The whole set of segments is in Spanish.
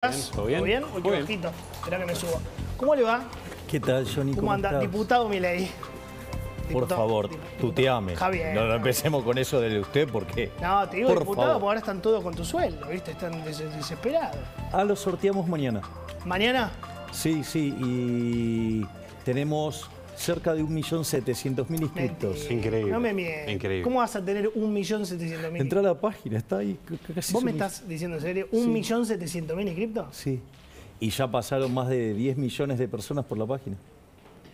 ¿Todo bien? ¿Todo bien? Uy, qué bajito. Esperá que me suba. ¿Cómo le va? ¿Qué tal, Johnny? ¿Cómo anda? estás? Diputado Milei. Por favor, tuteame. Javier. No empecemos con eso de usted porque... No, te digo por diputado favor. porque ahora están todos con tu sueldo, ¿viste? Están desesperados. Lo sorteamos mañana. ¿Mañana? Sí, y tenemos cerca de 1.700.000 inscritos. Mentira. Increíble. No me mientas. Increíble. ¿Cómo vas a tener 1.700.000? Entra a la página, está ahí. Casi ¿Vos son me mis- estás diciendo en serio? ¿1.700.000 inscriptos? Sí. Y ya pasaron más de 10 millones de personas por la página.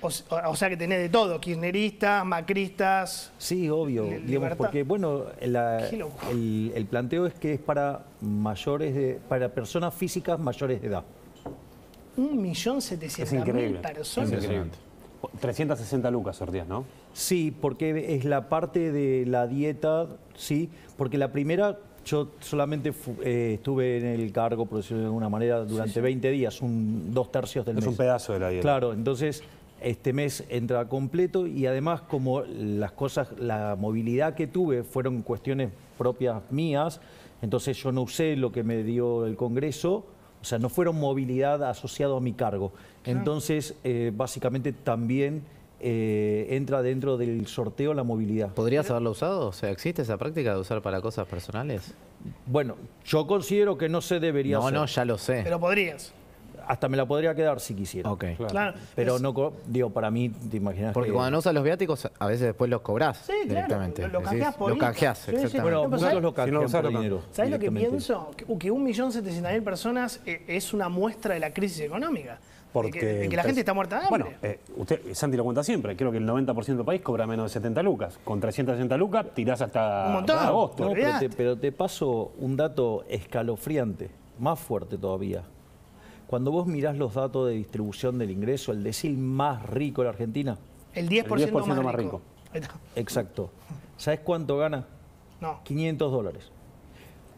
O sea que tenés de todo, kirchneristas, macristas. Sí, obvio, digamos, Libertad. porque bueno, Qué locura. el planteo es que es para para personas físicas mayores de edad. 1.700.000 personas. Impresionante. 360 lucas sorteas, ¿no? Sí, porque es la parte de la dieta, sí, porque la primera yo solamente estuve en el cargo, por decirlo de alguna manera, durante 20 días, 2/3 del mes. Es un pedazo de la dieta. Claro, entonces este mes entra completo y además como las cosas, la movilidad que tuve fueron cuestiones propias mías, entonces yo no usé lo que me dio el Congreso, o sea, no fueron movilidad asociado a mi cargo. Entonces, básicamente también entra dentro del sorteo la movilidad. ¿Podrías haberlo usado? O sea, ¿existe esa práctica de usar para cosas personales? Bueno, yo considero que no se debería hacer. No, ya lo sé. Pero podrías. Hasta me la podría quedar si quisiera. Ok. Claro. Pero Es- no, digo, para mí, te imaginas Porque que... cuando no usas los viáticos, a veces después los cobrás Sí, claro, directamente. lo Decís, canjeás por lo ahí. canjeás, Sí, sí, exactamente. Bueno, Pero muchos ¿sabes? lo Si no canjean lo por usaron, dinero. ¿Sabes lo que directamente. pienso? Que 1.700.000 personas es una muestra de la crisis económica. Porque de que la gente está muerta de hambre. Bueno, Santi lo cuenta siempre. Creo que el 90% del país cobra menos de 70 lucas. Con 360 lucas tirás hasta Un montón. agosto. No, Olvidate. pero te paso un dato escalofriante, más fuerte todavía. Cuando vos mirás los datos de distribución del ingreso, el decil más rico de la Argentina, el 10%, el 10% más rico. Ahí está. exacto. ¿Sabés cuánto gana? No, $500.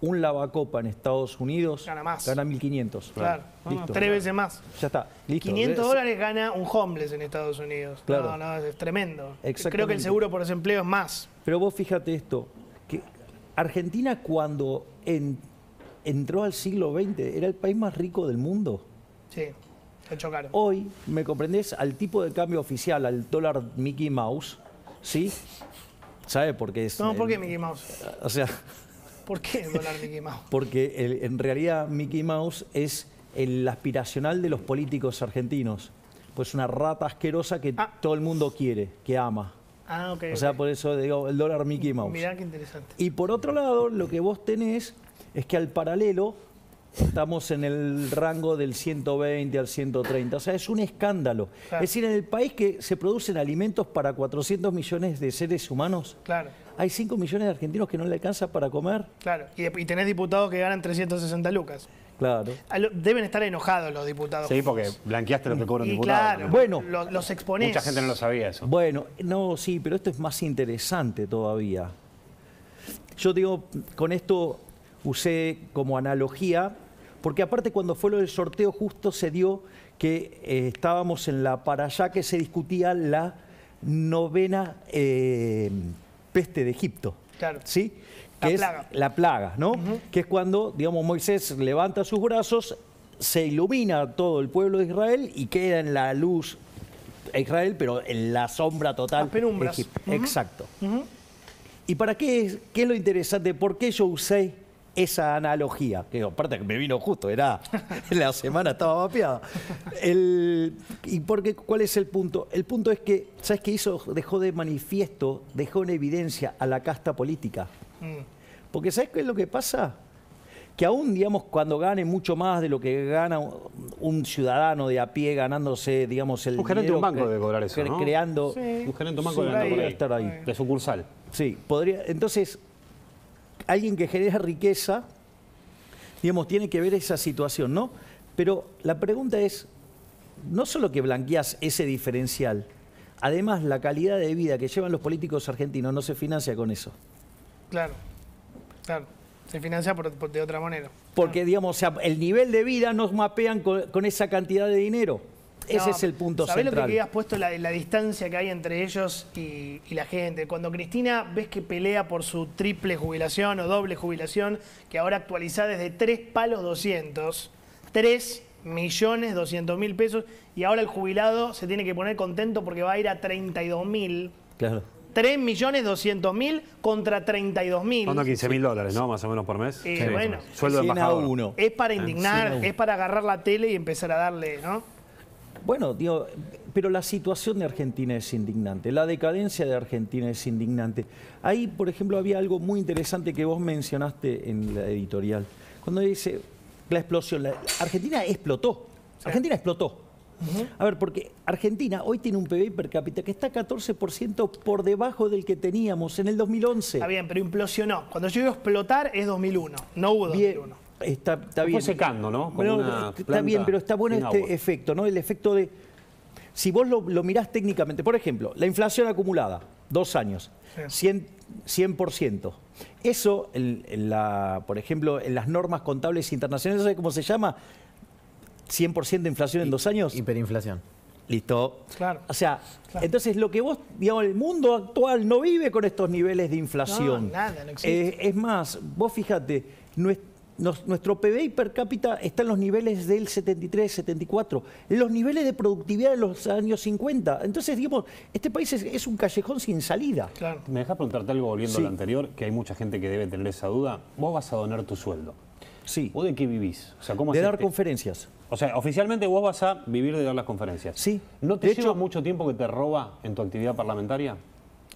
Un lavacopa en Estados Unidos Gana más. Gana 1.500. claro. Listo. 3 veces más. Ya está. Listo. $500 gana un homeless en Estados Unidos. Claro. No, es tremendo. Exactamente. Creo que el seguro por desempleo es más. Pero vos fíjate esto, que Argentina cuando entró al siglo XX era el país más rico del mundo. Sí, te hecho caro. Hoy, ¿me comprendés? Al tipo de cambio oficial, al dólar Mickey Mouse, ¿sí? ¿Sabe por qué es? No, ¿por qué Mickey Mouse? O sea, ¿Por qué el dólar Mickey Mouse? porque en realidad Mickey Mouse es el aspiracional de los políticos argentinos. Pues una rata asquerosa que todo el mundo quiere, que ama. Ah, ok. O sea, ok. por eso digo el dólar Mickey Mouse. Mirá qué interesante. Y por otro lado, lo que vos tenés es que al paralelo estamos en el rango del 120 al 130. O sea, es un escándalo. Claro. Es decir, en el país que se producen alimentos para 400 millones de seres humanos, Claro, hay 5 millones de argentinos que no le alcanza para comer. claro. Y tenés diputados que ganan 360 lucas. Claro. Deben estar enojados los diputados. Sí, porque blanqueaste lo que cobra un Y diputado. claro, ¿no? Bueno. los exponés. Mucha gente no lo sabía eso. Bueno, no, sí, pero esto es más interesante todavía. Yo digo, con esto usé como analogía, porque aparte cuando fue lo del sorteo justo se dio que estábamos en la para allá que se discutía la novena peste de Egipto. Claro. ¿Sí? La Que es plaga. la plaga, ¿no? Que es cuando, digamos, Moisés levanta sus brazos, se ilumina todo el pueblo de Israel y queda en la luz Israel, pero en la sombra total. Las penumbras. Egipto. Exacto. ¿Y para qué es lo interesante? ¿Por qué yo usé esa analogía? Que aparte que me vino justo, era la semana estaba mapeada. ¿Y porque cuál es el punto? El punto es que, ¿sabes qué hizo? Dejó de manifiesto, dejó en evidencia a la casta política. Porque ¿sabes qué es lo que pasa? Que aún, digamos, cuando gane mucho más de lo que gana un ciudadano de a pie ganándose, digamos, el Un gerente de un dinero, banco debe cobrar eso, ¿no? creando... Sí. Un gerente de un banco Sí, debe andar por podría ahí. estar ahí. De sucursal. Sí, podría. Entonces, alguien que genera riqueza, digamos, tiene que ver esa situación, ¿no? Pero la pregunta es, no solo que blanqueás ese diferencial, además la calidad de vida que llevan los políticos argentinos no se financia con eso. Claro, claro. Se financia de otra manera. Porque, digamos, o sea, el nivel de vida nos mapean con esa cantidad de dinero. Ese No, es el punto ¿sabés central. lo que has puesto, la distancia que hay entre ellos y la gente? Cuando Cristina ves que pelea por su triple jubilación o doble jubilación, que ahora actualiza desde 3 palos 200, 3.200.000 pesos y ahora el jubilado se tiene que poner contento porque va a ir a 32.000. Claro. 3.200.000 contra 32.000. Son $15.000, ¿no? Más o menos por mes. Bueno, Sueldo de 100 a embajador. 1. es para indignar, 100 a 1. es para agarrar la tele y empezar a darle, ¿no? Bueno, digo, pero la situación de Argentina es indignante, la decadencia de Argentina es indignante. Ahí, por ejemplo, había algo muy interesante que vos mencionaste en la editorial. Cuando dice la explosión, Argentina explotó. Argentina explotó. A ver, porque Argentina hoy tiene un PBI per cápita que está 14% por debajo del que teníamos en el 2011. Está bien, pero implosionó. Cuando yo digo explotar es 2001, no hubo 2001. Bien, está bien. Fue secando, ¿no? Como Bueno, una está planta bien, pero está bueno sin este agua. efecto, ¿no? El efecto de... Si vos lo mirás técnicamente, por ejemplo, la inflación acumulada, 2 años, 100%. Eso, por ejemplo, en las normas contables internacionales, ¿sabes cómo se llama? 100% de inflación en 2 años. Hiperinflación. Listo. Claro. O sea, entonces lo que vos, digamos, el mundo actual no vive con estos niveles de inflación. No, nada, no existe. Es más, vos fíjate, nuestro PBI per cápita está en los niveles del 73, 74, en los niveles de productividad de los años 50. Entonces, digamos, este país es un callejón sin salida. Claro. ¿Me dejas preguntarte algo volviendo Sí. a lo anterior? Que hay mucha gente que debe tener esa duda. Vos vas a donar tu sueldo. Sí, ¿Vos de qué vivís? O sea, ¿cómo de haces dar conferencias. O sea, oficialmente vos vas a vivir de dar las conferencias. Sí. ¿No te De lleva hecho- mucho tiempo que te roba en tu actividad parlamentaria?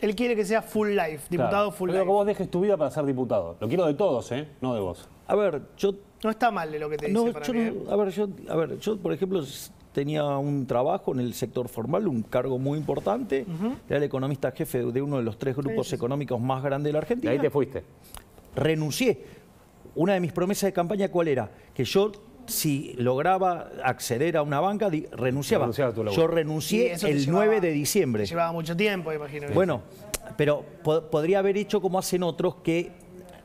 Él quiere que sea full life, diputado Claro. full Yo digo life. que vos dejes tu vida para ser diputado. Lo quiero de todos, ¿eh? No de vos. A ver, yo No está mal de lo que te dice No, para yo mí. ¿eh? no- a ver, yo, por ejemplo, tenía un trabajo en el sector formal, un cargo muy importante. Era el economista jefe de uno de los 3 grupos económicos más grandes de la Y Argentina. ahí te fuiste. Renuncié. Una de mis promesas de campaña, ¿cuál era? Que yo, si lograba acceder a una banca, renunciaba. Renunciaba a tu laburo. Yo Y renuncié eso te el llevaba- 9 de diciembre. Te llevaba mucho tiempo, imagino. Bueno, pero podría haber hecho como hacen otros que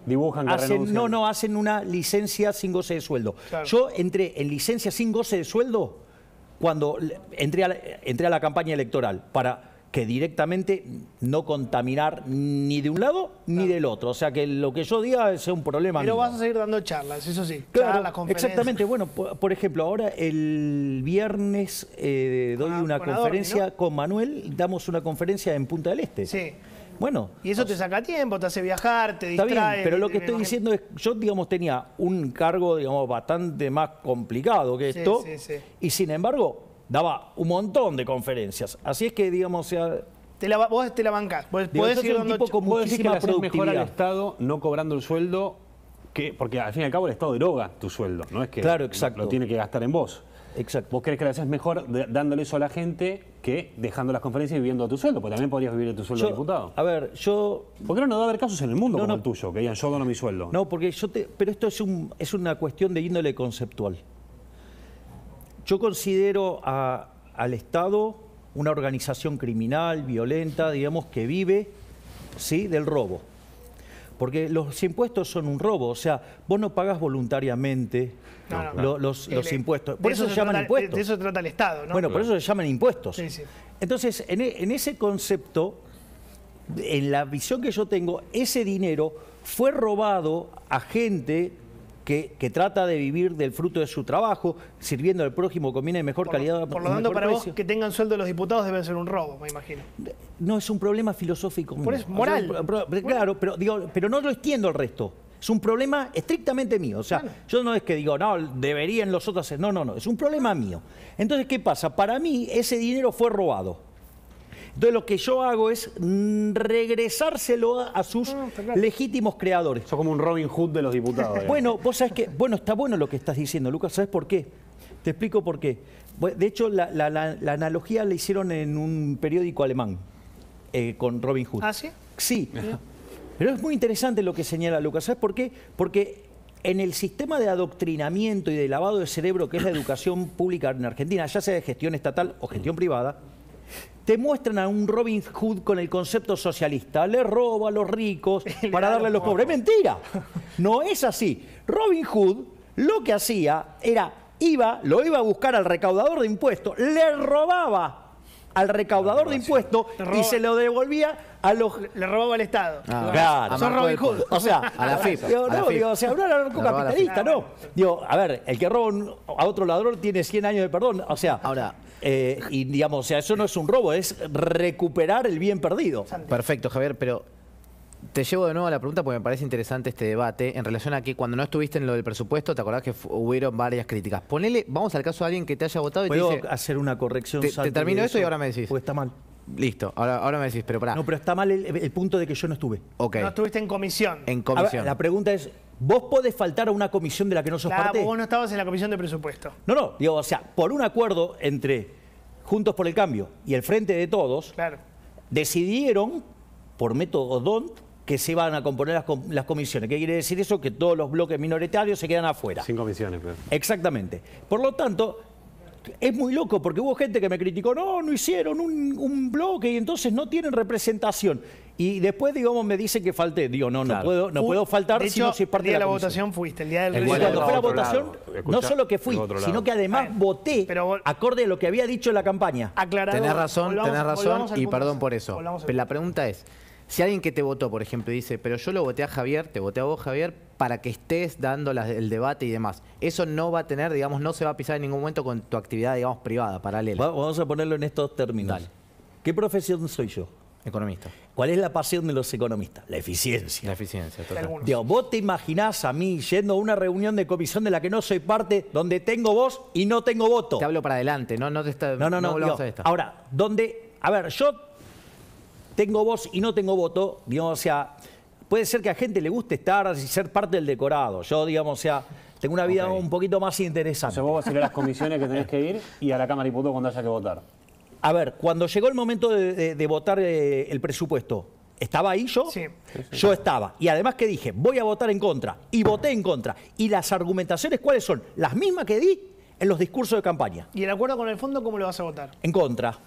Dibujan que renuncian. hacen una licencia sin goce de sueldo. Claro. Yo entré en licencia sin goce de sueldo cuando entré a la campaña electoral para que directamente no contaminar ni de un lado ni del otro. O sea, que lo que yo diga sea un problema Pero mío. vas a seguir dando charlas, eso sí. Claro, charlas, conferencias. exactamente. Bueno, por ejemplo, ahora el viernes doy una con Adorni, conferencia ¿no? con Manuel, damos una conferencia en Punta del Este. Sí. Bueno, Y eso te saca tiempo, te hace viajar, te está distrae. bien, pero lo que me estoy imagino. diciendo es, yo digamos tenía un cargo digamos bastante más complicado que Sí, esto sí, sí. y sin embargo daba un montón de conferencias. Así es que digamos, o sea, Vos te la bancás. Podés Digo, yo seguir soy un dando tipo con Vos decís que muchísima le haces mejor al productividad. Estado no cobrando el sueldo, porque al fin y al cabo el Estado eroga tu sueldo, no es que Claro, exacto. lo tiene que gastar en vos. Exacto. ¿Vos crees que le haces mejor dándole eso a la gente que dejando las conferencias y viviendo de tu sueldo? Porque también podrías vivir de tu sueldo de diputado. A ver, yo ¿Por qué no debe haber casos en el mundo No, como no. el tuyo, que digan yo dono mi sueldo? no, porque pero esto es una cuestión de índole conceptual. Yo considero al Estado una organización criminal, violenta, digamos, que vive, ¿sí?, del robo. Porque los impuestos son un robo, o sea, vos no pagás voluntariamente los impuestos. Por eso se llaman impuestos. De eso se trata el Estado, ¿no? Bueno, por eso se llaman impuestos. Sí, sí. Entonces, en ese concepto, en la visión que yo tengo, ese dinero fue robado a gente que trata de vivir del fruto de su trabajo, sirviendo al prójimo con bienes de mejor calidad. Por lo un tanto, mejor para precio. vos que tengan sueldo los diputados debe ser un robo, me imagino. No, es un problema filosófico. Por mío. eso, moral. Claro, pero no lo extiendo al resto. Es un problema estrictamente mío. O sea, yo no es que digo, no, deberían los otros hacer. No, es un problema mío. Entonces, ¿qué pasa? Para mí, ese dinero fue robado. Entonces, lo que yo hago es regresárselo a sus legítimos creadores. Sos como un Robin Hood de los diputados. digamos. Bueno, vos sabés que, está bueno lo que estás diciendo, Lucas. ¿Sabés por qué? Te explico por qué. De hecho, la analogía la hicieron en un periódico alemán con Robin Hood. ¿Ah, sí? Sí. Pero es muy interesante lo que señala Lucas. ¿Sabes por qué? Porque en el sistema de adoctrinamiento y de lavado de cerebro que es la educación pública en Argentina, ya sea de gestión estatal o gestión privada, te muestran a un Robin Hood con el concepto socialista. Le roba a los ricos para darle a los pobres. ¡Es mentira! No es así. Robin Hood lo que hacía era, lo iba a buscar al recaudador de impuestos, le robaba al recaudador de impuestos y se lo devolvía a los... Le robaba al Estado. Claro. Son Robin Hood. O sea, A la FIP. Digo, A la no, FIP. digo, o sea, un anarcocapitalista, ¿no? Digo, a ver, el que roba a otro ladrón tiene 100 años de perdón. O sea, Ahora, y digamos, o sea, eso no es un robo, es recuperar el bien perdido. perfecto, Javier, pero te llevo de nuevo a la pregunta porque me parece interesante este debate en relación a que cuando no estuviste en lo del presupuesto, te acordás que hubieron varias críticas. Ponele, vamos al caso de alguien que te haya votado y te ¿Puedo dice... hacer una corrección? Te Santi, termino de esto y eso? ahora me decís. Porque está mal. Listo, ahora me decís, pero pará. No, pero está mal el punto de que yo no estuve. Ok, No estuviste en comisión. en A ver, comisión. la pregunta es, ¿vos podés faltar a una comisión de la que no sos Claro, parte? vos no estabas en la comisión de presupuesto. No, digo, o sea, por un acuerdo entre Juntos por el Cambio y el Frente de Todos, Claro. decidieron, por método DONT, que se iban a componer las comisiones. ¿Qué quiere decir eso? Que todos los bloques minoritarios se quedan afuera. Sin comisiones, pero. Exactamente. Por lo tanto, es muy loco porque hubo gente que me criticó, no hicieron un bloque y entonces no tienen representación. Y después, digamos, me dicen que falté. Digo, no Claro. puedo faltar De si hecho, no soy parte el día de la votación comisión. fuiste, el día del Y día cuando del fue la otro votación, lado. no solo que fui, del otro sino lado. que además voté Pero acorde a lo que había dicho en la campaña. Aclarado. Tenés razón volvamos al y punto perdón ese. por eso. Volvamos al Pero la punto. pregunta es, si alguien que te votó, por ejemplo, dice, pero yo lo voté a Javier, te voté a vos, Javier, para que estés dando el debate y demás. Eso no va a tener, digamos, no se va a pisar en ningún momento con tu actividad, digamos, privada, paralela. Vamos a ponerlo en estos términos. Dale. ¿Qué profesión soy yo? Economista. ¿Cuál es la pasión de los economistas? La eficiencia. La eficiencia, total. Algunos. Digo, vos te imaginás a mí yendo a una reunión de comisión de la que no soy parte, donde tengo voz y no tengo voto. Te hablo para adelante, no te está, No, volvamos digo, a esta. ahora, donde, a ver, yo tengo voz y no tengo voto, digamos, o sea, puede ser que a gente le guste estar y ser parte del decorado. Yo, digamos, o sea, tengo una vida Ok. un poquito más O interesante. sea, vos vas a ir a las comisiones que tenés que ir y a la Cámara de Diputados cuando haya que votar. A ver, cuando llegó el momento de votar el presupuesto, ¿estaba ahí yo? Sí. Yo estaba. Y además que dije, voy a votar en contra. Y voté en contra. ¿Y las argumentaciones cuáles son? Las mismas que di en los discursos de campaña. ¿Y el acuerdo con el fondo cómo lo vas a votar? En contra.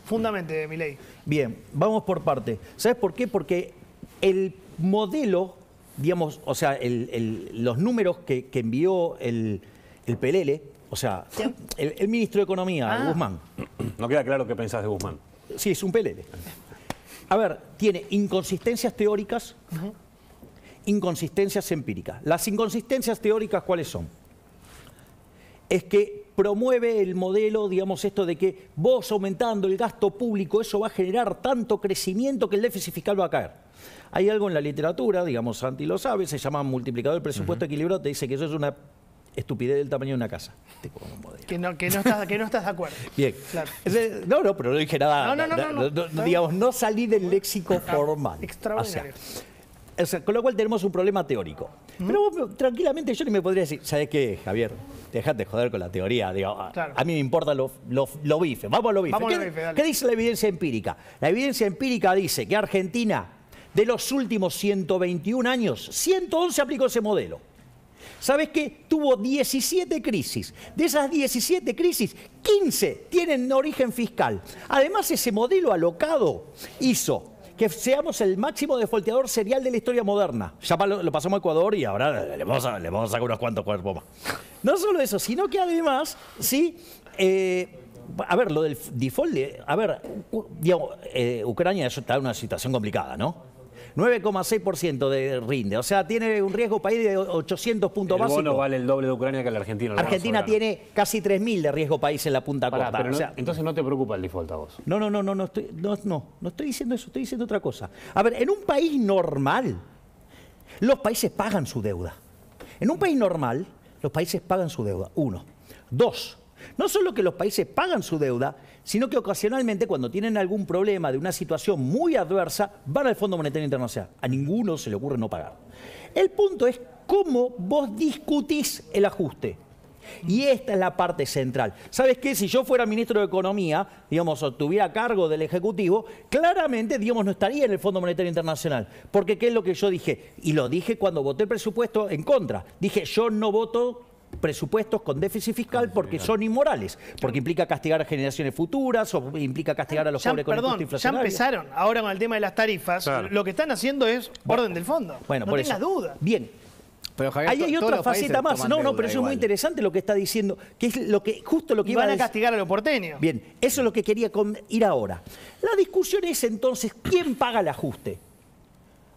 Fundamente, Milei. Bien, vamos por parte. ¿Sabes por qué? Porque el modelo, digamos, o sea, los números que envió el PLL, o sea, el ministro de Economía, Guzmán, No queda claro qué pensás de Guzmán. sí, es un PLL. A ver, tiene inconsistencias teóricas, inconsistencias empíricas. Las inconsistencias teóricas, ¿cuáles son? Es que promueve el modelo, digamos, esto de que vos aumentando el gasto público, eso va a generar tanto crecimiento que el déficit fiscal va a caer. Hay algo en la literatura, digamos, Santi lo sabe, se llama multiplicador del presupuesto equilibrado, te dice que eso es una estupidez del tamaño de una casa. Que no estás de acuerdo. Bien. Claro. No, pero no dije nada. No. Digamos, no salí del léxico formal. Extraordinario. O sea, con lo cual tenemos un problema teórico. Pero vos, tranquilamente yo ni me podría decir, ¿sabes qué, Javier? Dejate joder con la teoría. Digo, Claro. a mí me importa lo bife. Vamos a lo bife. Vamos a lo bife, dale. ¿Qué dice la evidencia empírica? La evidencia empírica dice que Argentina, de los últimos 121 años, 111 aplicó ese modelo. ¿Sabes qué? Tuvo 17 crisis. De esas 17 crisis, 15 tienen origen fiscal. Además, ese modelo alocado hizo que seamos el máximo defolteador serial de la historia moderna. Ya lo pasamos a Ecuador y ahora le vamos a sacar unos cuantos cuerpos más. No solo eso, sino que además, sí, a ver, lo del default, digamos, Ucrania está en una situación complicada, ¿no? 9,6% de rinde, o sea, tiene un riesgo país de 800 puntos El básicos. bono vale el doble de Ucrania que la Argentina. el bono Argentina soberano. tiene casi 3.000 de riesgo país en la punta Pará, corta. pero o no- sea, entonces no te preocupa el default a vos. no estoy diciendo eso, estoy diciendo otra cosa. A ver, en un país normal, los países pagan su deuda. En un país normal, los países pagan su deuda. 1. 2. No solo que los países pagan su deuda, sino que ocasionalmente cuando tienen algún problema de una situación muy adversa, van al Fondo Monetario Internacional. A ninguno se le ocurre no pagar. El punto es cómo vos discutís el ajuste. Y esta es la parte central. ¿Sabes qué? Si yo fuera ministro de Economía, digamos, o tuviera cargo del Ejecutivo, claramente, digamos, no estaría en el Fondo Monetario Internacional. Porque ¿qué es lo que yo dije? Y lo dije cuando voté el presupuesto en contra. Dije, yo no voto presupuestos con déficit fiscal porque son inmorales, porque implica castigar a generaciones futuras o implica castigar a los pobres con el costo Ya inflacionario. empezaron. Ahora con el tema de las tarifas, Claro. lo que están haciendo es orden del fondo. Bueno, no por tengas eso. duda. Bien. Pero, Javier, ahí hay todos otra los países faceta más. toman No, deuda pero eso es muy igual. interesante lo que está diciendo, que es justo lo que Y iba van a decir. castigar a los porteños. Bien, eso es lo que quería ir ahora. La discusión es entonces, ¿quién paga el ajuste?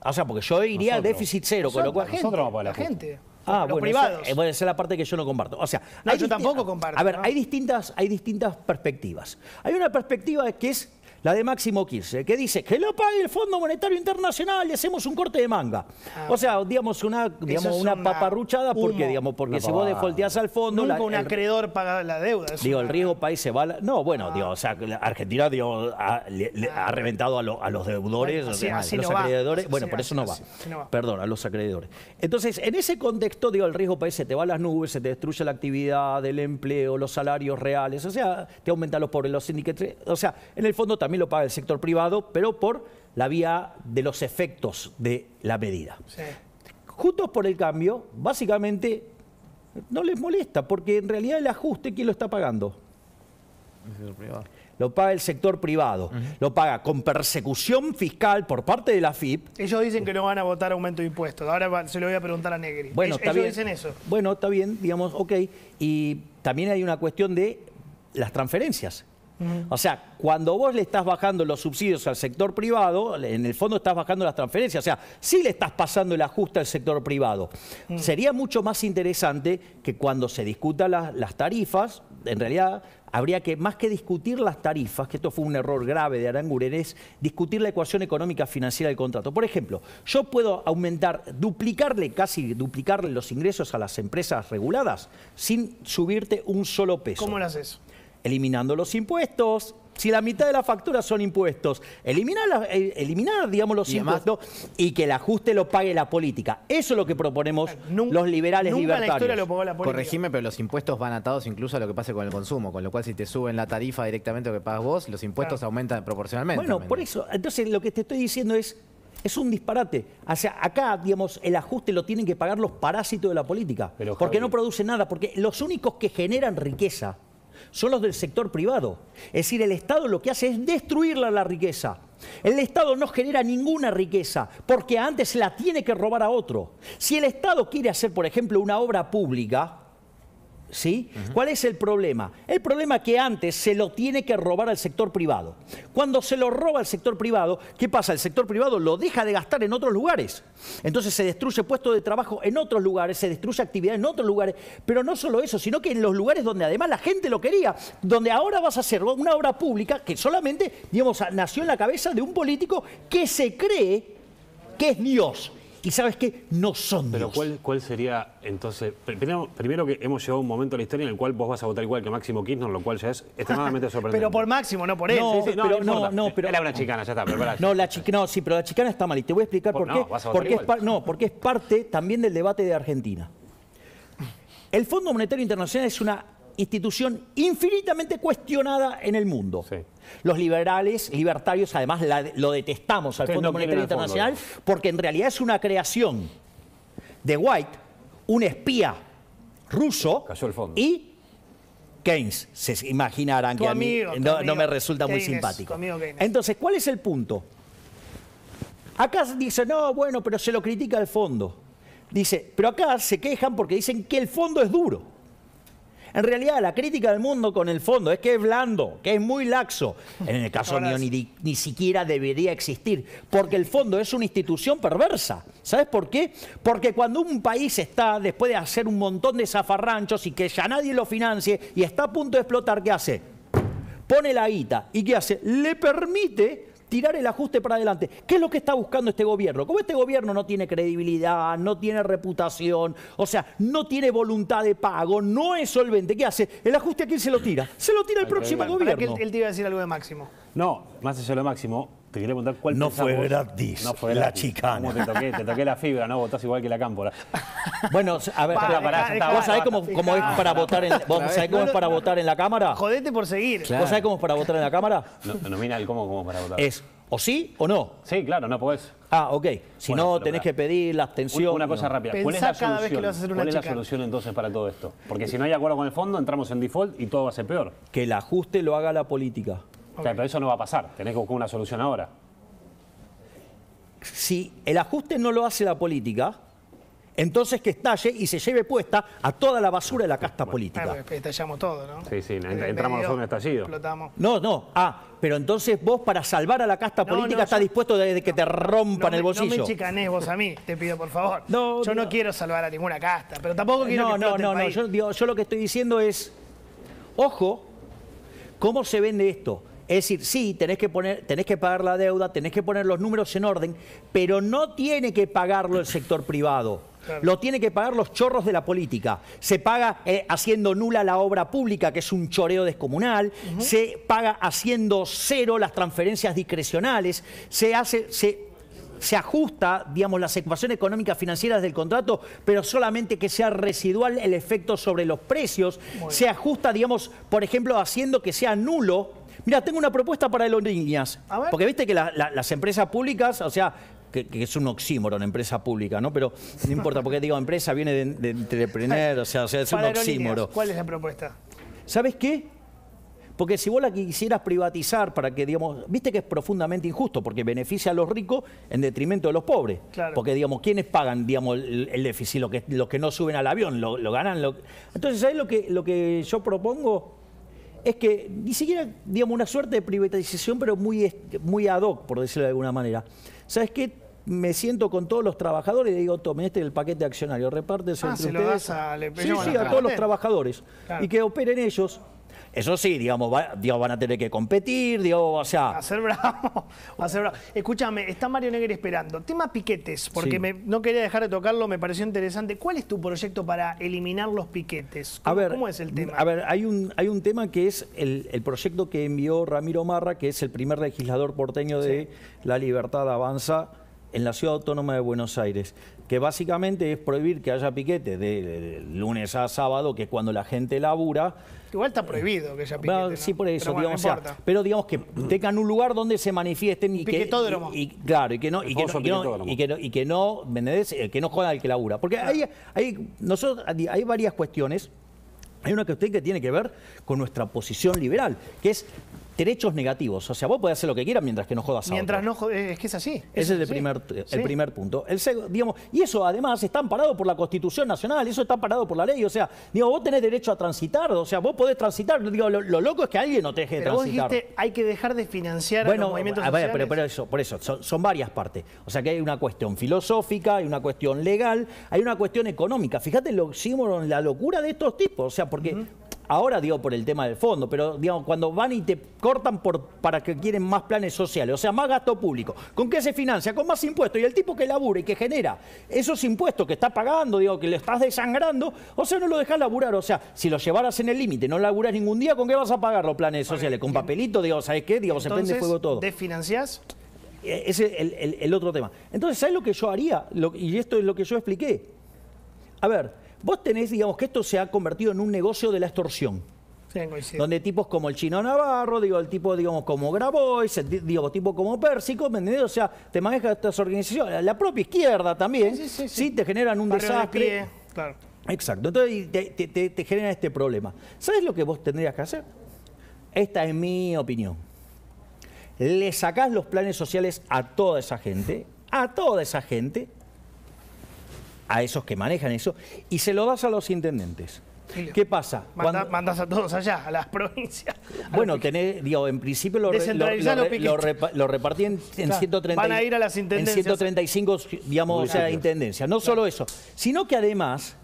O sea, porque yo iría a Nosotros. déficit cero, con lo cual... Nosotros vamos a pagar la la justa. gente. Ah, los bueno, privados. esa es la parte que yo no comparto. O sea, No, hay yo disti- tampoco comparto, A ver, ¿no? hay distintas perspectivas. Hay una perspectiva que es la de Máximo Kirchner, que dice que lo pague el Fondo Monetario Internacional y hacemos un corte de manga. O sea, digamos una es una paparruchada porque, humo. porque Una si vos pavada. defolteás al fondo... Nunca la- un el- acreedor paga la deuda. es Digo, el una- riesgo país se va... No, bueno, digo, o sea, Argentina digo, ha reventado a los deudores, Bueno, o sea, así a los no va. acreedores. Así- Bueno, sí, por eso no va. así no va. Perdón, a los acreedores. Entonces, en ese contexto, digo, el riesgo país se te va a las nubes, se te destruye la actividad, el empleo, los salarios reales, o sea, te aumentan los pobres, los sindicatos. O sea, en el fondo también lo paga el sector privado, pero por la vía de los efectos de la medida. Sí. Juntos por el Cambio, básicamente, no les molesta, porque en realidad el ajuste, ¿quién lo está pagando? Lo paga el sector privado. Lo paga con persecución fiscal por parte de la AFIP. Ellos dicen que no van a votar aumento de impuestos. Ahora se lo voy a preguntar a Negri. Bueno, ellos está bien. dicen eso. Bueno, está bien, digamos, ok. Y también hay una cuestión de las transferencias. O sea, cuando vos le estás bajando los subsidios al sector privado, en el fondo estás bajando las transferencias. O sea, sí le estás pasando el ajuste al sector privado. Sería mucho más interesante que cuando se discutan las tarifas, en realidad habría que, más que discutir las tarifas, que esto fue un error grave de Aranguren, es discutir la ecuación económica financiera del contrato. Por ejemplo, yo puedo casi duplicarle los ingresos a las empresas reguladas sin subirte un solo peso. ¿Cómo lo haces? Eliminando los impuestos. Si la mitad de la factura son impuestos, eliminar digamos, los Y además- impuestos y que el ajuste lo pague la política. Eso es lo que proponemos Nunca- los liberales nunca libertarios. en la historia lo pagó la política. Corregime, pero los impuestos van atados incluso a lo que pase con el consumo, con lo cual si te suben la tarifa directamente a lo que pagas vos, los impuestos Claro. aumentan proporcionalmente. Bueno, también. por eso, entonces lo que te estoy diciendo es un disparate. O sea, acá, digamos, el ajuste lo tienen que pagar los parásitos de la política. Pero, porque Javi, no producen nada, porque los únicos que generan riqueza son los del sector privado. Es decir, el Estado lo que hace es destruirla la riqueza. El Estado no genera ninguna riqueza, porque antes la tiene que robar a otro. Si el Estado quiere hacer, por ejemplo, una obra pública, ¿sí? ¿Cuál es el problema? El problema es que antes se lo tiene que robar al sector privado. Cuando se lo roba al sector privado, ¿qué pasa? El sector privado lo deja de gastar en otros lugares. Entonces se destruye puestos de trabajo en otros lugares, se destruye actividad en otros lugares. Pero no solo eso, sino que en los lugares donde además la gente lo quería, donde ahora vas a hacer una obra pública que solamente, digamos, nació en la cabeza de un político que se cree que es Dios. Y ¿sabes qué? No son Pero Dios. ¿cuál sería entonces? Primero que hemos llegado a un momento en la historia en el cual vos vas a votar igual que Máximo Kirchner, lo cual ya es extremadamente sorprendente. Pero por Máximo, no por él. No, Sí, sí. pero importa. pero- Era una chicana, ya está. Pero pará. No, sí, pero la chicana está mal. Y te voy a explicar por No, qué. vas a votar Porque igual. porque es parte también del debate de Argentina. El Fondo Monetario Internacional es una institución infinitamente cuestionada en el mundo. Sí. Los libertarios, además, lo detestamos al Ustedes Fondo no quieren Monetario el fondo, Internacional porque en realidad es una creación de White, un espía ruso, Cayó el fondo. y Keynes. Se imaginarán Tu que a mí amigo, tu no amigo me resulta muy Keynes, simpático. tu amigo Keynes. Entonces, ¿cuál es el punto? Acá dice, no, bueno, pero se lo critica el fondo. Dice, pero acá se quejan porque dicen que el fondo es duro. En realidad, la crítica del mundo con el fondo es que es blando, que es muy laxo. En el caso mío, ni siquiera debería existir, porque el fondo es una institución perversa. ¿Sabes por qué? Porque cuando un país está, después de hacer un montón de zafarranchos y que ya nadie lo financie y está a punto de explotar, ¿qué hace? Pone la guita. ¿Y qué hace? Le permite tirar el ajuste para adelante. ¿Qué es lo que está buscando este gobierno? Como este gobierno no tiene credibilidad, no tiene reputación, o sea, no tiene voluntad de pago, no es solvente, ¿qué hace? ¿El ajuste a quién se lo tira? Se lo tira el próximo Pará que gobierno. él te iba a decir algo de Máximo. No, más allá de lo Máximo, te quería preguntar cuál No pensás fue vos- gratis, No fue la gratis. chicana. ¿Cómo te toqué la fibra, ¿no? Votás igual que la cámpora. Bueno, a ver, Pará, pará, ¿vos sabés cómo es para votar en la Cámara? Jodete por seguir. Claro. ¿Vos sabés cómo es para votar en la Cámara? No, nomina el cómo para votar. Es o sí o no. Sí, claro, no podés. Ah, ok. Si Bueno, no, pero tenés pará. que pedir la abstención. Una cosa no. rápida. Pensá ¿Cuál es la cada vez que solución? lo vas a hacer una ¿Cuál es la chicana. solución entonces para todo esto? Porque si no hay acuerdo con el fondo, entramos en default y todo va a ser peor. Que el ajuste lo haga la política. Claro, pero eso no va a pasar. Tenés que buscar una solución ahora. Si el ajuste no lo hace la política, entonces que estalle y se lleve puesta a toda la basura de la casta política. Estallamos todo, ¿no? Sí, entramos a un estallido. Explotamos. No. Pero entonces vos para salvar a la casta política estás dispuesto de que te rompan el bolsillo. No me chicanés vos a mí, te pido por favor. Yo no quiero salvar a ninguna casta, pero tampoco quiero que explote el país. Yo lo que estoy diciendo es, ojo, ¿cómo se vende esto? Es decir, sí, tenés que pagar la deuda, tenés que poner los números en orden, pero no tiene que pagarlo el sector privado. Claro. Lo tiene que pagar los chorros de la política. Se paga haciendo nula la obra pública, que es un choreo descomunal. Se paga haciendo cero las transferencias discrecionales. Se ajusta, digamos, las ecuaciones económicas financieras del contrato, pero solamente que sea residual el efecto sobre los precios. Se ajusta, digamos, por ejemplo, haciendo que sea nulo. Mira, tengo una propuesta para aerolíneas. Porque viste que las empresas públicas, o sea, que es un oxímoron, empresa pública, ¿no? Pero no importa, porque digo, empresa viene de entrepreneur, o sea, es un oxímoron. ¿Cuál es la propuesta? ¿Sabes qué? Porque si vos la quisieras privatizar para que, digamos, viste que es profundamente injusto, porque beneficia a los ricos en detrimento de los pobres. Claro. Porque, digamos, ¿quiénes pagan, digamos, el déficit? Los que no suben al avión, lo ganan. Entonces, ¿sabés lo que yo propongo? Es que ni siquiera, digamos, una suerte de privatización, pero muy ad hoc, por decirlo de alguna manera. ¿Sabes qué? Me siento con todos los trabajadores y le digo, tomen el paquete accionario, repártese entre ustedes. A todos los trabajadores. Claro. Y que operen ellos. Eso sí, digamos, van a tener que competir, digamos, o sea... Va a ser bravo. Escúchame, está Mario Negri esperando. Tema piquetes, porque no quería dejar de tocarlo, me pareció interesante. ¿Cuál es tu proyecto para eliminar los piquetes? ¿Cómo es el tema? A ver, hay un tema que es el proyecto que envió Ramiro Marra, que es el primer legislador porteño de La Libertad Avanza en la Ciudad Autónoma de Buenos Aires, que básicamente es prohibir que haya piquete de lunes a sábado, que es cuando la gente labura. Igual está prohibido que haya piquete, ¿no? Sí, por eso, pero digamos, no pero digamos que tengan un lugar donde se manifiesten y que no jodan al que labura. Porque hay varias cuestiones. Hay una cuestión que tiene que ver con nuestra posición liberal, que es derechos negativos. O sea, vos podés hacer lo que quieras mientras que no jodas a Mientras otro. no jodas, es que es así. Ese es el primer punto. Digamos, y eso además está amparado por la Constitución Nacional, eso está amparado por la ley. O sea, digo, vos tenés derecho a transitar, o sea, vos podés transitar. Digo, lo loco es que alguien no te deje de transitar. Vos dijiste, hay que dejar de financiar a los movimientos sociales. Pero por eso, son varias partes. O sea, que hay una cuestión filosófica, hay una cuestión legal, hay una cuestión económica. Fíjate el oxímoron, la locura de estos tipos. O sea, porque... Ahora digo por el tema del fondo, pero digamos, cuando van y te cortan para que quieren más planes sociales, o sea, más gasto público. ¿Con qué se financia? Con más impuestos. Y el tipo que labura y que genera esos impuestos que está pagando, digo, que le estás desangrando, o sea, no lo dejás laburar. O sea, si lo llevaras en el límite, no laburás ningún día, ¿con qué vas a pagar los planes sociales? ¿Con papelito? Digo, ¿sabes qué? Digo, se prende fuego todo. ¿Desfinanciás? Ese es el otro tema. Entonces, ¿sabes lo que yo haría? Y esto es lo que yo expliqué. A ver... Vos tenés, digamos, que esto se ha convertido en un negocio de la extorsión. Sí, donde tipos como el Chino Navarro, digo, el tipo, digamos, como Grabois, digo, tipo como Pérsico, ¿me entendés? O sea, te manejas estas organizaciones. La propia izquierda también, sí te generan un desastre. Claro. Exacto. Entonces te genera este problema. ¿Sabes lo que vos tendrías que hacer? Esta es mi opinión. Le sacás los planes sociales a toda esa gente, a esos que manejan eso, y se lo das a los intendentes. ¿Qué pasa? Mandás a todos allá, a las provincias. Bueno, tenés, digo, en principio lo repartí en 130, van a ir a las intendencias. En 135, digamos, o sea, intendencias. No solo eso, sino que además...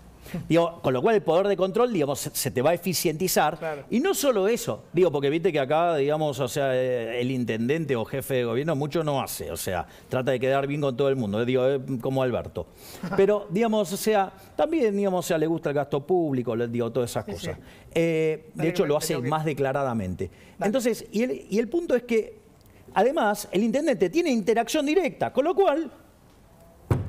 Digo, con lo cual el poder de control, digamos, se te va a eficientizar. Claro. Y no solo eso, digo, porque viste que acá, digamos, o sea, el intendente o jefe de gobierno mucho no hace, o sea, trata de quedar bien con todo el mundo, digo, como Alberto. Pero, digamos, o sea, también, digamos, o sea, le gusta el gasto público, digo, todas esas cosas. De hecho, lo hace más declaradamente. Entonces, y el punto es que, además, el intendente tiene interacción directa, con lo cual...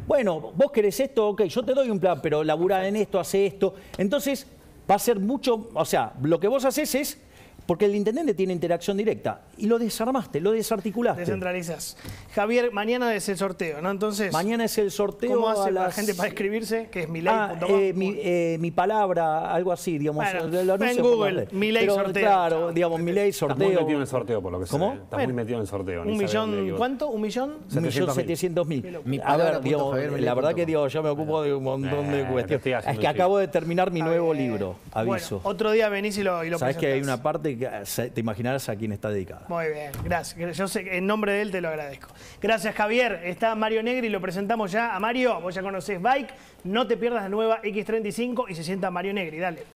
Bueno, vos querés esto, ok, yo te doy un plan, pero laburá en esto, hace esto. Entonces va a ser mucho, o sea, lo que vos haces es Porque el intendente tiene interacción directa. Y lo desarmaste, lo desarticulaste. Descentralizás. Javier, mañana es el sorteo, ¿no? Entonces, mañana es el sorteo. ¿cómo hace la las... gente para escribirse? Que es milei.com. Mi palabra, algo así, digamos. Bueno, en Google, Milei sorteo. Claro, digamos, Milei sorteo. Estás muy metido en el sorteo, por lo que sé. ¿Cómo? Estás muy metido en el sorteo. ¿Un millón? ¿Cuánto? ¿Un millón? 1.700.000. Mi A palabra ver, digo, punto Javier la verdad Milei que digo, yo me ocupo de un montón de cuestiones. Es que un acabo de terminar mi nuevo libro, aviso. Bueno, otro día venís y lo Sabés que hay presentás. una parte que te imaginarás a quién está dedicada. Muy bien, gracias. Yo sé que en nombre de él te lo agradezco. Gracias, Javier. Está Mario Negri, lo presentamos ya a Mario. Vos ya conocés Bike. No te pierdas la nueva X35 y se sienta Mario Negri. Dale.